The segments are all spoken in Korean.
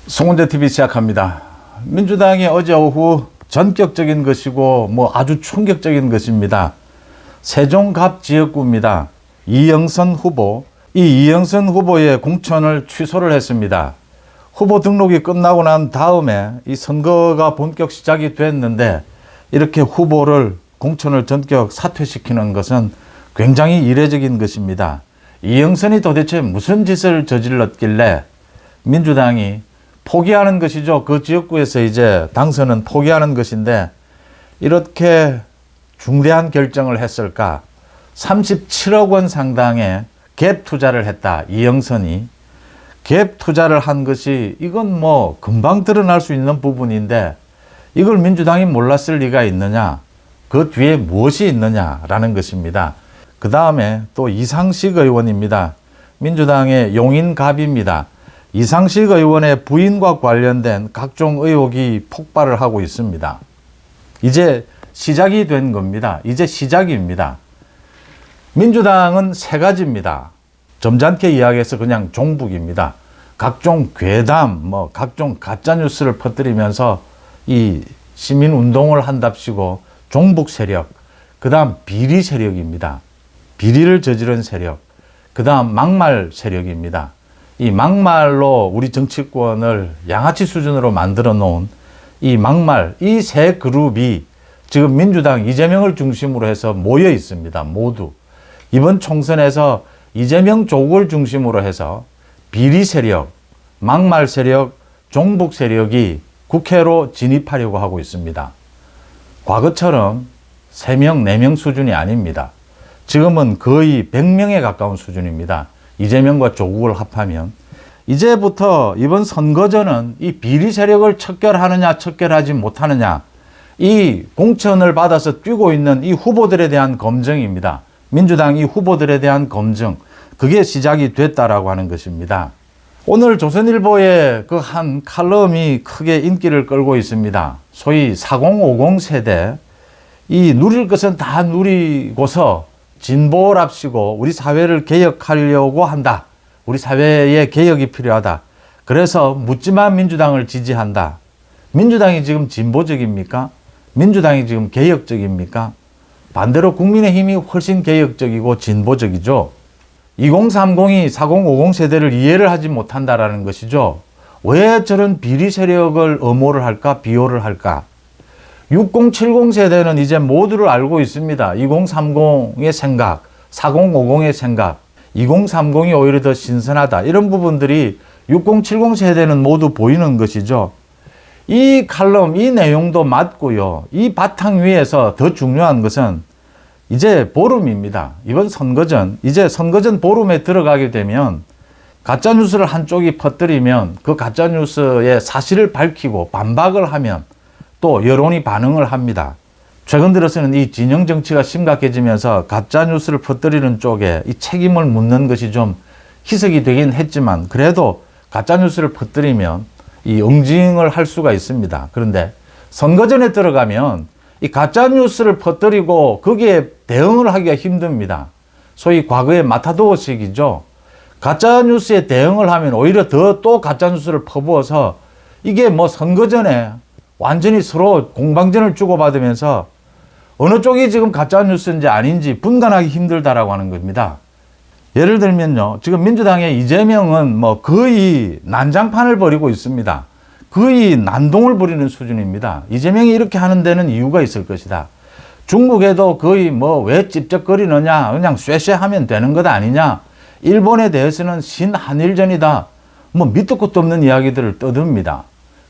송은재TV 시작합니다. 민주당이 어제 오후 전격적인 것이고 아주 충격적인 것입니다. 세종갑 지역구입니다. 이영선 후보, 이 이영선 후보의 공천을 취소를 했습니다. 후보 등록이 끝나고 난 다음에 이 선거가 본격 시작이 됐는데 이렇게 후보를 공천을 전격 사퇴시키는 것은 굉장히 이례적인 것입니다. 이영선이 도대체 무슨 짓을 저질렀길래 민주당이 포기하는 것이죠. 그 지역구에서 이제 당선은 포기하는 것인데 이렇게 중대한 결정을 했을까? 37억 원 상당의 갭 투자를 했다. 이영선이. 갭 투자를 한 것이 이건 금방 드러날 수 있는 부분인데 이걸 민주당이 몰랐을 리가 있느냐? 그 뒤에 무엇이 있느냐라는 것입니다. 그 다음에 또 이상식 의원입니다. 민주당의 용인갑입니다. 이상식 의원의 부인과 관련된 각종 의혹이 폭발을 하고 있습니다. 이제 시작이 된 겁니다. 이제 시작입니다. 민주당은 세 가지입니다. 점잖게 이야기해서 그냥 종북입니다. 각종 괴담, 각종 가짜뉴스를 퍼뜨리면서 이 시민운동을 한답시고 종북 세력, 그 다음 비리 세력입니다. 비리를 저지른 세력, 그 다음 막말 세력입니다. 이 막말로 우리 정치권을 양아치 수준으로 만들어 놓은 이 막말, 이 세 그룹이 지금 민주당 이재명을 중심으로 해서 모여 있습니다. 모두. 이번 총선에서 이재명 조국을 중심으로 해서 비리 세력, 막말 세력, 종북 세력이 국회로 진입하려고 하고 있습니다. 과거처럼 3명, 4명 수준이 아닙니다. 지금은 거의 100명에 가까운 수준입니다. 이재명과 조국을 합하면. 이제부터 이번 선거전은 이 비리 세력을 척결하느냐 척결하지 못하느냐, 이 공천을 받아서 뛰고 있는 이 후보들에 대한 검증입니다. 민주당 이 후보들에 대한 검증, 그게 시작이 됐다라고 하는 것입니다. 오늘 조선일보의 그 한 칼럼이 크게 인기를 끌고 있습니다. 소위 4050 세대, 이 누릴 것은 다 누리고서 진보랍시고 우리 사회를 개혁하려고 한다. 우리 사회의 개혁이 필요하다. 그래서 묻지마 민주당을 지지한다. 민주당이 지금 진보적입니까? 민주당이 지금 개혁적입니까? 반대로 국민의힘이 훨씬 개혁적이고 진보적이죠. 2030이 4050 세대를 이해를 하지 못한다라는 것이죠. 왜 저런 비리 세력을 엄호를 할까? 비호를 할까? 6070 세대는 이제 모두를 알고 있습니다. 2030의 생각, 4050의 생각, 2030이 오히려 더 신선하다. 이런 부분들이 6070 세대는 모두 보이는 것이죠. 이 칼럼, 이 내용도 맞고요. 이 바탕 위에서 더 중요한 것은 이제 보름입니다. 이번 선거전, 이제 선거전 보름에 들어가게 되면 가짜뉴스를 한쪽이 퍼뜨리면 그 가짜뉴스의 사실을 밝히고 반박을 하면 또 여론이 반응을 합니다. 최근 들어서는 이 진영 정치가 심각해지면서 가짜뉴스를 퍼뜨리는 쪽에 이 책임을 묻는 것이 좀 희석이 되긴 했지만 그래도 가짜뉴스를 퍼뜨리면 이 응징을 할 수가 있습니다. 그런데 선거전에 들어가면 이 가짜뉴스를 퍼뜨리고 거기에 대응을 하기가 힘듭니다. 소위 과거의 마타도어식이죠. 가짜뉴스에 대응을 하면 오히려 더 또 가짜뉴스를 퍼부어서 이게 선거전에 완전히 서로 공방전을 주고받으면서 어느 쪽이 지금 가짜뉴스인지 아닌지 분간하기 힘들다라고 하는 겁니다. 예를 들면요. 지금 민주당의 이재명은 거의 난장판을 벌이고 있습니다. 거의 난동을 부리는 수준입니다. 이재명이 이렇게 하는 데는 이유가 있을 것이다. 중국에도 거의 왜 찝쩍거리느냐, 그냥 쇠쇠하면 되는 것 아니냐. 일본에 대해서는 신한일전이다. 밑도 끝도 없는 이야기들을 떠듭니다.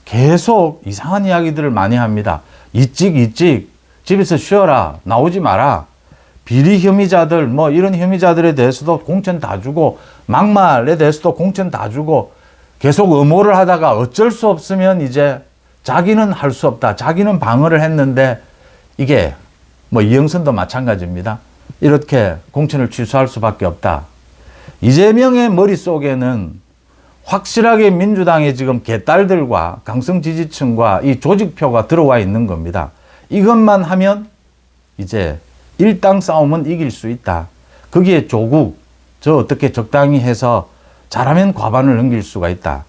계속 이상한 이야기들을 많이 합니다. 이찍 집에서 쉬어라, 나오지 마라. 비리 혐의자들 이런 혐의자들에 대해서도 공천 다 주고 막말에 대해서도 공천 다 주고 계속 엄호를 하다가 어쩔 수 없으면 이제 자기는 할 수 없다. 자기는 방어를 했는데 이게 이영선도 마찬가지입니다. 이렇게 공천을 취소할 수밖에 없다. 이재명의 머릿속에는 확실하게 민주당의 지금 개딸들과 강성 지지층과 이 조직표가 들어와 있는 겁니다. 이것만 하면 이제 일당 싸움은 이길 수 있다. 거기에 조국, 어떻게 적당히 해서 잘하면 과반을 넘길 수가 있다.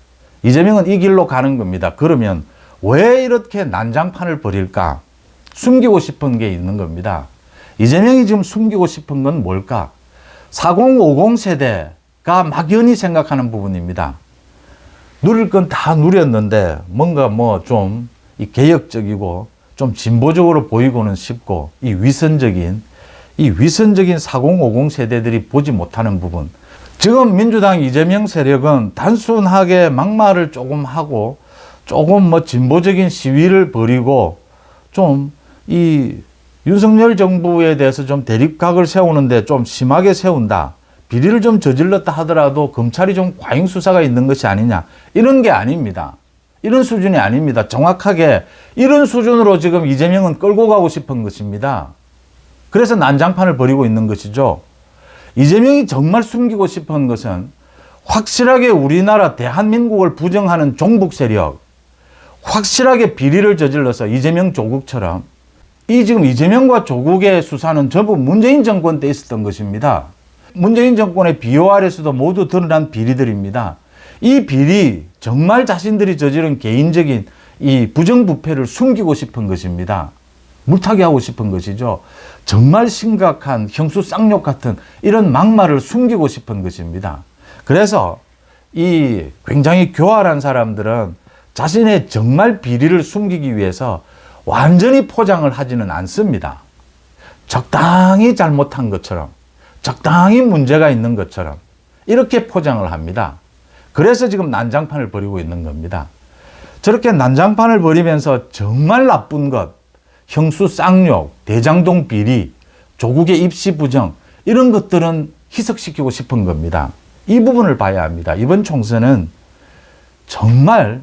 이재명은 이 길로 가는 겁니다. 그러면 왜 이렇게 난장판을 벌일까? 숨기고 싶은 게 있는 겁니다. 이재명이 지금 숨기고 싶은 건 뭘까? 4050 세대가 막연히 생각하는 부분입니다. 누릴 건 다 누렸는데 뭔가 뭐 좀 개혁적이고 좀 진보적으로 보이고는 싶고 이 위선적인 4050 세대들이 보지 못하는 부분. 지금 민주당 이재명 세력은 단순하게 막말을 조금 하고 조금 뭐 진보적인 시위를 벌이고 좀 이 윤석열 정부에 대해서 좀 대립각을 세우는데 좀 심하게 세운다. 비리를 좀 저질렀다 하더라도 검찰이 좀 과잉 수사가 있는 것이 아니냐. 이런 게 아닙니다. 이런 수준이 아닙니다. 정확하게 이런 수준으로 지금 이재명은 끌고 가고 싶은 것입니다. 그래서 난장판을 벌이고 있는 것이죠. 이재명이 정말 숨기고 싶은 것은 확실하게 우리나라 대한민국을 부정하는 종북 세력, 확실하게 비리를 저질러서 이재명 조국처럼 이 지금 이재명과 조국의 수사는 전부 문재인 정권 때 있었던 것입니다. 문재인 정권의 비호 아래서도 모두 드러난 비리들입니다. 이 비리 정말 자신들이 저지른 개인적인 이 부정부패를 숨기고 싶은 것입니다. 물타기 하고 싶은 것이죠. 정말 심각한 형수 쌍욕 같은 이런 막말을 숨기고 싶은 것입니다. 그래서 이 굉장히 교활한 사람들은 자신의 정말 비리를 숨기기 위해서 완전히 포장을 하지는 않습니다. 적당히 잘못한 것처럼, 적당히 문제가 있는 것처럼 이렇게 포장을 합니다. 그래서 지금 난장판을 벌이고 있는 겁니다. 저렇게 난장판을 벌이면서 정말 나쁜 것, 형수 쌍욕, 대장동 비리, 조국의 입시 부정 이런 것들은 희석시키고 싶은 겁니다. 이 부분을 봐야 합니다. 이번 총선은 정말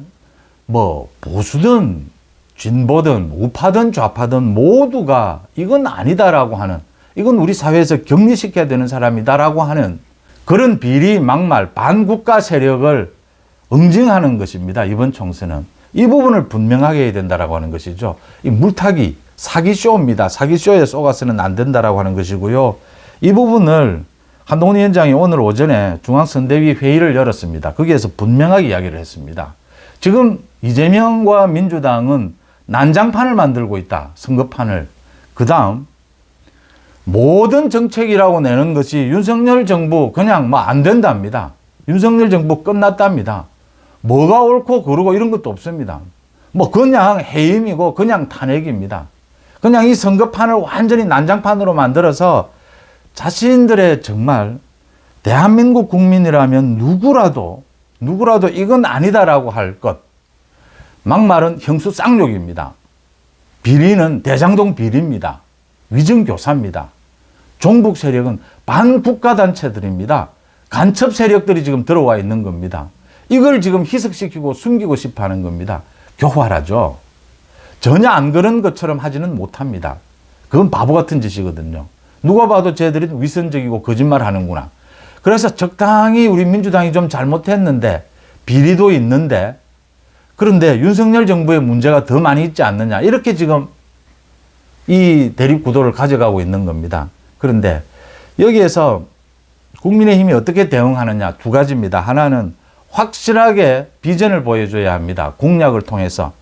뭐 보수든 진보든 우파든 좌파든 모두가 이건 아니다라고 하는, 이건 우리 사회에서 격리시켜야 되는 사람이다라고 하는 그런 비리, 막말, 반국가 세력을 응징하는 것입니다. 이번 총선은. 이 부분을 분명하게 해야 된다라고 하는 것이죠. 이 물타기, 사기쇼입니다. 사기쇼에 속아서는 안 된다라고 하는 것이고요. 이 부분을 한동훈 위원장이 오늘 오전에 중앙선대위 회의를 열었습니다. 거기에서 분명하게 이야기를 했습니다. 지금 이재명과 민주당은 난장판을 만들고 있다. 선거판을. 그 다음 모든 정책이라고 내는 것이 윤석열 정부 그냥 뭐 안 된답니다. 윤석열 정부 끝났답니다. 뭐가 옳고 그르고 이런 것도 없습니다. 뭐 그냥 해임이고 그냥 탄핵입니다. 그냥 이 선거판을 완전히 난장판으로 만들어서 자신들의 정말 대한민국 국민이라면 누구라도 이건 아니다라고 할 것. 막말은 형수 쌍욕입니다. 비리는 대장동 비리입니다. 위증교사입니다. 종북 세력은 반국가단체들입니다. 간첩 세력들이 지금 들어와 있는 겁니다. 이걸 지금 희석시키고 숨기고 싶어 하는 겁니다. 교활하죠. 전혀 안 그런 것처럼 하지는 못합니다. 그건 바보 같은 짓이거든요. 누가 봐도 쟤들이 위선적이고 거짓말 하는구나. 그래서 적당히 우리 민주당이 좀 잘못했는데 비리도 있는데 그런데 윤석열 정부의 문제가 더 많이 있지 않느냐. 이렇게 지금 이 대립 구도를 가져가고 있는 겁니다. 그런데 여기에서 국민의힘이 어떻게 대응하느냐 두 가지입니다. 하나는 확실하게 비전을 보여줘야 합니다. 공약을 통해서.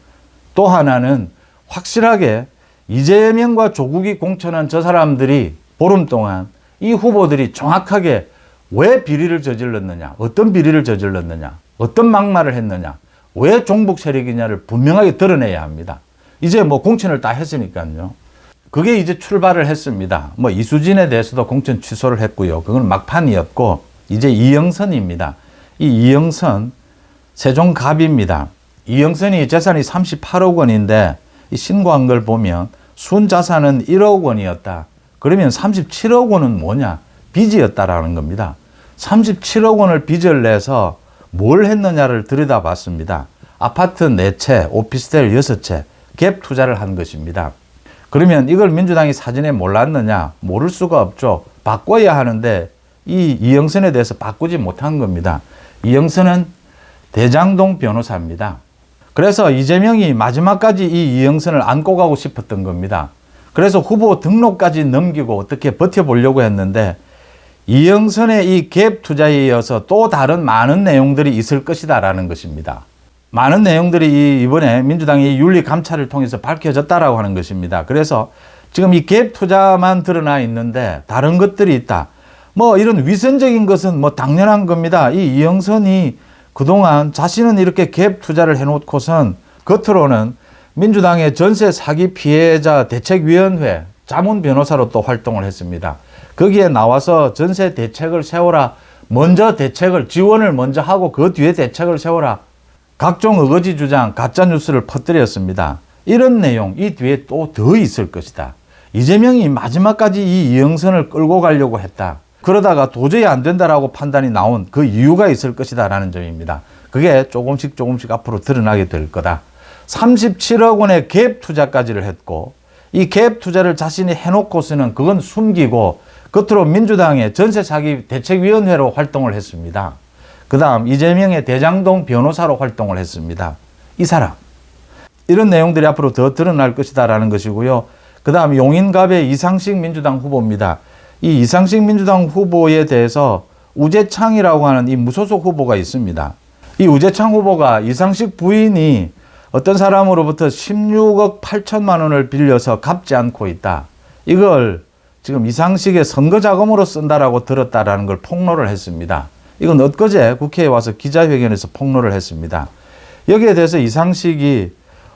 또 하나는 확실하게 이재명과 조국이 공천한 저 사람들이 보름 동안 이 후보들이 정확하게 왜 비리를 저질렀느냐, 어떤 비리를 저질렀느냐, 어떤 막말을 했느냐, 왜 종북 세력이냐를 분명하게 드러내야 합니다. 이제 뭐 공천을 다 했으니까요. 그게 이제 출발을 했습니다. 뭐 이수진에 대해서도 공천 취소를 했고요. 그건 막판이었고 이제 이영선입니다. 이 이영선 세종갑입니다. 이영선이 재산이 38억 원인데 이 신고한 걸 보면 순자산은 1억 원이었다. 그러면 37억 원은 뭐냐? 빚이었다라는 겁니다. 37억 원을 빚을 내서 뭘 했느냐를 들여다봤습니다. 아파트 4채, 오피스텔 6채, 갭 투자를 한 것입니다. 그러면 이걸 민주당이 사전에 몰랐느냐? 모를 수가 없죠. 바꿔야 하는데 이 이영선에 대해서 바꾸지 못한 겁니다. 이영선은 대장동 변호사입니다. 그래서 이재명이 마지막까지 이 이영선을 안고 가고 싶었던 겁니다. 그래서 후보 등록까지 넘기고 어떻게 버텨보려고 했는데 이영선의 이 갭 투자에 이어서 또 다른 많은 내용들이 있을 것이다라는 것입니다. 많은 내용들이 이번에 민주당이 윤리 감찰을 통해서 밝혀졌다라고 하는 것입니다. 그래서 지금 이 갭 투자만 드러나 있는데 다른 것들이 있다. 뭐 이런 위선적인 것은 뭐 당연한 겁니다. 이 이영선이 그동안 자신은 이렇게 갭 투자를 해놓고선 겉으로는 민주당의 전세 사기 피해자 대책위원회 자문 변호사로 또 활동을 했습니다. 거기에 나와서 전세 대책을 세워라. 먼저 대책을 지원을 먼저 하고 그 뒤에 대책을 세워라. 각종 어거지 주장, 가짜 뉴스를 퍼뜨렸습니다. 이런 내용 이 뒤에 또 더 있을 것이다. 이재명이 마지막까지 이 이영선을 끌고 가려고 했다. 그러다가 도저히 안 된다라고 판단이 나온 그 이유가 있을 것이다 라는 점입니다. 그게 조금씩 앞으로 드러나게 될 거다. 37억 원의 갭 투자까지를 했고 이 갭 투자를 자신이 해놓고서는 그건 숨기고 겉으로 민주당의 전세 사기 대책위원회로 활동을 했습니다. 그 다음 이재명의 대장동 변호사로 활동을 했습니다. 이 사람. 이런 내용들이 앞으로 더 드러날 것이다 라는 것이고요. 그 다음 용인갑의 이상식 민주당 후보입니다. 이 이상식 민주당 후보에 대해서 우재창이라고 하는 이 무소속 후보가 있습니다. 이 우재창 후보가 이상식 부인이 어떤 사람으로부터 16억 8천만 원을 빌려서 갚지 않고 있다. 이걸 지금 이상식의 선거 자금으로 쓴다라고 들었다라는 걸 폭로를 했습니다. 이건 엊그제 국회에 와서 기자회견에서 폭로를 했습니다. 여기에 대해서 이상식이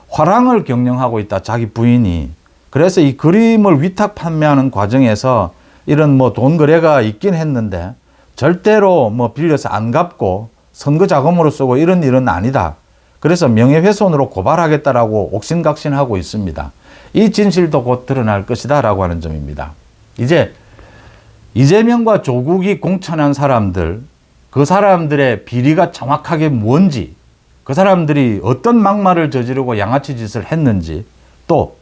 화랑을 경영하고 있다. 자기 부인이. 그래서 이 그림을 위탁 판매하는 과정에서 이런 뭐 돈 거래가 있긴 했는데 절대로 뭐 빌려서 안 갚고 선거 자금으로 쓰고 이런 일은 아니다. 그래서 명예훼손으로 고발하겠다라고 옥신각신하고 있습니다. 이 진실도 곧 드러날 것이다 라고 하는 점입니다. 이제 이재명과 조국이 공천한 사람들, 그 사람들의 비리가 정확하게 뭔지, 그 사람들이 어떤 막말을 저지르고 양아치 짓을 했는지, 또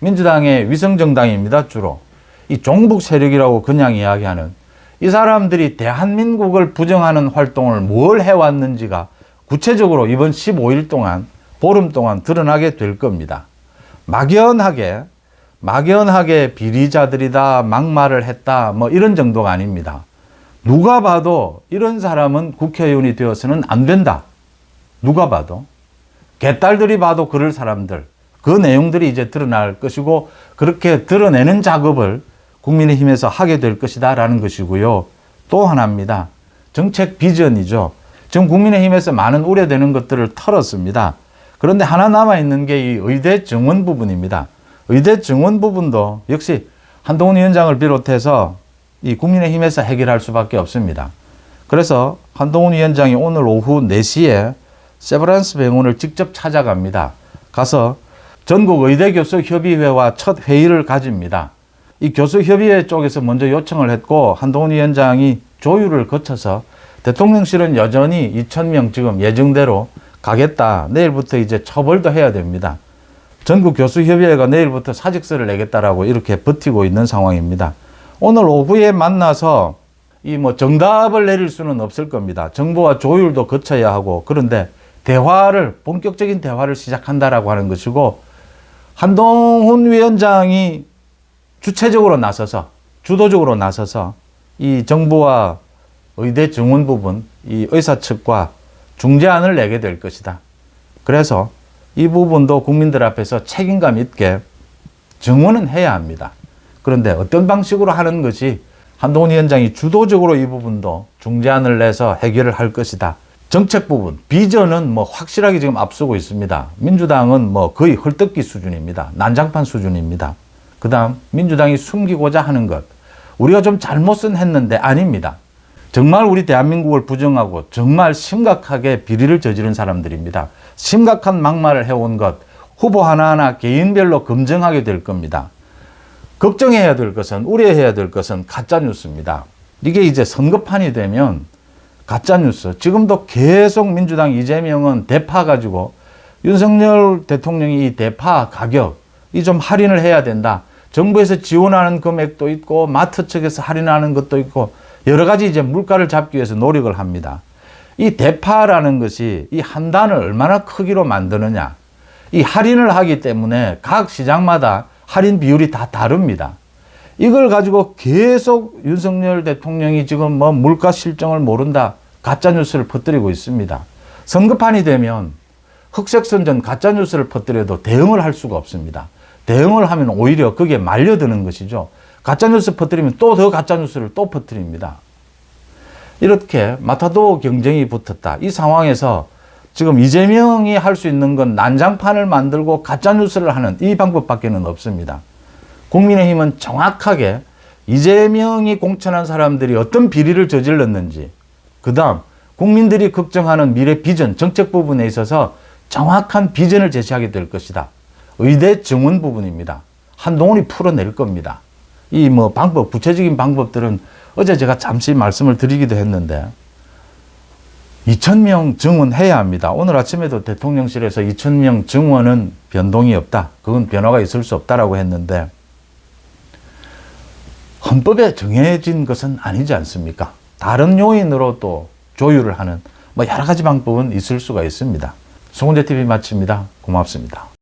민주당의 위성정당입니다. 주로 이 종북 세력이라고 그냥 이야기하는 이 사람들이 대한민국을 부정하는 활동을 뭘 해왔는지가 구체적으로 이번 15일 동안 보름 동안 드러나게 될 겁니다. 막연하게 비리자들이다, 막말을 했다, 뭐 이런 정도가 아닙니다. 누가 봐도 이런 사람은 국회의원이 되어서는 안 된다. 누가 봐도. 개딸들이 봐도 그럴 사람들. 그 내용들이 이제 드러날 것이고 그렇게 드러내는 작업을 국민의힘에서 하게 될 것이다 라는 것이고요. 또 하나입니다. 정책 비전이죠. 지금 국민의힘에서 많은 우려되는 것들을 털었습니다. 그런데 하나 남아있는 게 이 의대 정원 부분입니다. 의대 정원 부분도 역시 한동훈 위원장을 비롯해서 이 국민의힘에서 해결할 수밖에 없습니다. 그래서 한동훈 위원장이 오늘 오후 4시에 세브란스 병원을 직접 찾아갑니다. 가서 전국 의대교수협의회와 첫 회의를 가집니다. 이 교수협의회 쪽에서 먼저 요청을 했고 한동훈 위원장이 조율을 거쳐서 대통령실은 여전히 2,000명 지금 예정대로 가겠다. 내일부터 이제 처벌도 해야 됩니다. 전국 교수협의회가 내일부터 사직서를 내겠다라고 이렇게 버티고 있는 상황입니다. 오늘 오후에 만나서 이 뭐 정답을 내릴 수는 없을 겁니다. 정부와 조율도 거쳐야 하고 그런데 본격적인 대화를 시작한다라고 하는 것이고 한동훈 위원장이 주체적으로 나서서 주도적으로 나서서 이 정부와 의대 정원 부분, 이 의사 측과 중재안을 내게 될 것이다. 그래서 이 부분도 국민들 앞에서 책임감 있게 정원은 해야 합니다. 그런데 어떤 방식으로 하는 것이 한동훈 위원장이 주도적으로 이 부분도 중재안을 내서 해결을 할 것이다. 정책 부분, 비전은 뭐 확실하게 지금 앞서고 있습니다. 민주당은 뭐 거의 헐떡기 수준입니다. 난장판 수준입니다. 그 다음 민주당이 숨기고자 하는 것. 우리가 좀 잘못은 했는데 아닙니다. 정말 우리 대한민국을 부정하고 정말 심각하게 비리를 저지른 사람들입니다. 심각한 막말을 해온 것, 후보 하나하나 개인별로 검증하게 될 겁니다. 걱정해야 될 것은, 우려해야 될 것은 가짜뉴스입니다. 이게 이제 선거판이 되면 가짜뉴스, 지금도 계속 민주당 이재명은 대파 가지고 윤석열 대통령이 이 대파 가격, 이 좀 할인을 해야 된다. 정부에서 지원하는 금액도 있고 마트 측에서 할인하는 것도 있고 여러 가지 이제 물가를 잡기 위해서 노력을 합니다. 이 대파라는 것이 이 한 단을 얼마나 크기로 만드느냐. 이 할인을 하기 때문에 각 시장마다 할인 비율이 다 다릅니다. 이걸 가지고 계속 윤석열 대통령이 지금 뭐 물가 실정을 모른다. 가짜뉴스를 퍼뜨리고 있습니다. 선거판이 되면 흑색선전 가짜뉴스를 퍼뜨려도 대응을 할 수가 없습니다. 대응을 하면 오히려 거기에 말려드는 것이죠. 가짜뉴스 퍼뜨리면 또 더 가짜뉴스를 또 퍼뜨립니다. 이렇게 마타도 경쟁이 붙었다. 이 상황에서 지금 이재명이 할 수 있는 건 난장판을 만들고 가짜뉴스를 하는 이 방법밖에는 없습니다. 국민의힘은 정확하게 이재명이 공천한 사람들이 어떤 비리를 저질렀는지, 그 다음 국민들이 걱정하는 미래 비전, 정책 부분에 있어서 정확한 비전을 제시하게 될 것이다. 의대 정원 부분입니다. 한동훈이 풀어낼 겁니다. 이 방법, 구체적인 방법들은 어제 제가 잠시 말씀을 드리기도 했는데 2,000명 증원해야 합니다. 오늘 아침에도 대통령실에서 2,000명 증원은 변동이 없다. 그건 변화가 있을 수 없다라고 했는데 헌법에 정해진 것은 아니지 않습니까? 다른 요인으로 또 조율을 하는 여러 가지 방법은 있을 수가 있습니다. 송은재 TV 마칩니다. 고맙습니다.